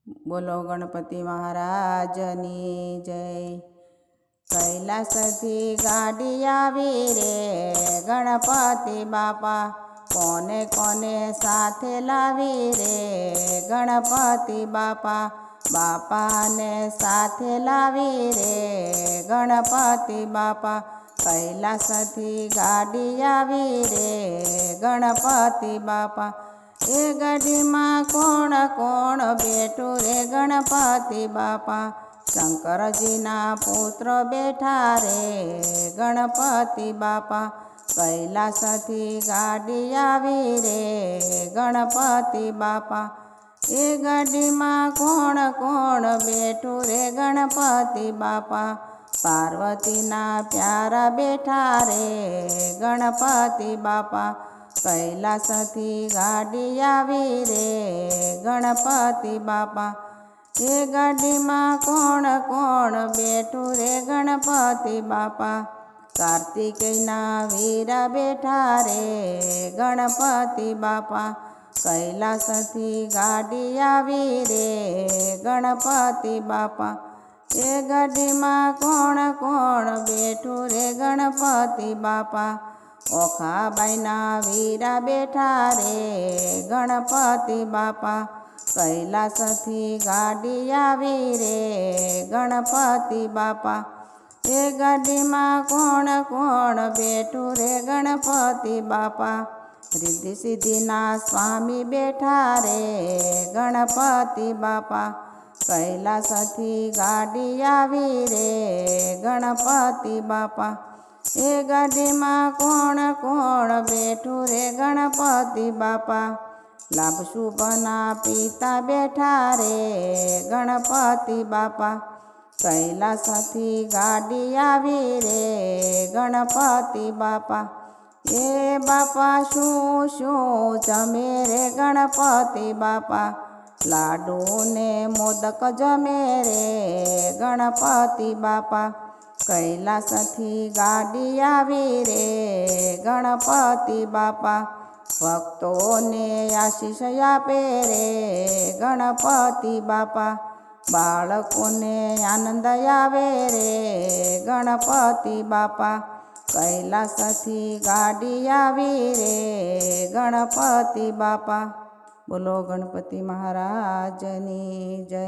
બોલો ગણપતિ મહારાજની જય। કૈલાસથી ગાડી આવી રે ગણપતિ બાપા, કોને કોને સાથે લાવી રે ગણપતિ બાપા, બાપાને સાથે લાવી રે ગણપતિ બાપા। કૈલાસથી ગાડી આવી રે ગણપતિ બાપા, એ ગાડીમાં કોણ કોણ બેઠું રે ગણપતિ બાપા, શંકરજીના પુત્ર બેઠા રે ગણપતિ બાપા। કૈલાસથી ગાડી આવી રે ગણપતિ બાપા, એ ગાડીમાં કોણ કોણ બેઠું રે ગણપતિ બાપા, પાર્વતીના પ્યારા બેઠા રે ગણપતિ બાપા। કૈલાસથી ગાડી આવી રે ગણપતિ બાપા, એ ગાડીમાં કોણ કોણ બેઠું રે ગણપતિ બાપા, કાર્તિકેયના વીરા બેઠા રે ગણપતિ બાપા। કૈલાસથી ગાડી આવી રે ગણપતિ બાપા, એ ગાડીમાં કોણ કોણ બેઠું રે ગણપતિ બાપા, ઓખાબાઈના વીરા બેઠા રે ગણપતિ બાપા। કૈલાસથી ગાડી આવી રે ગણપતિ બાપા, એ ગાડીમાં કોણ કોણ બેઠું રે ગણપતિ બાપા, રિદ્ધિ સિદ્ધિના સ્વામી બેઠા રે ગણપતિ બાપા। કૈલાસથી ગાડી આવી રે ગણપતિ બાપા, એ ગાડીમાં કોણ કોણ બેઠું રે ગણપતિ બાપા, લાભ શુભના પિતા બેઠા રે ગણપતિ બાપા। કૈલાસથી ગાડી આવી રે ગણપતિ બાપા, એ બાપા શું શું જમે રે ગણપતિ બાપા, લાડુ ને મોદક જમે રે ગણપતિ બાપા। કૈલાસથી ગાડી આવી રે ગણપતિ બાપા, ભક્તોને આશીષ આપે રે ગણપતિ બાપા, બાળકોને આનંદ આવે રે ગણપતિ બાપા। કૈલાસથી ગાડી આવી રે ગણપતિ બાપા, બોલો ગણપતિ મહારાજની જય।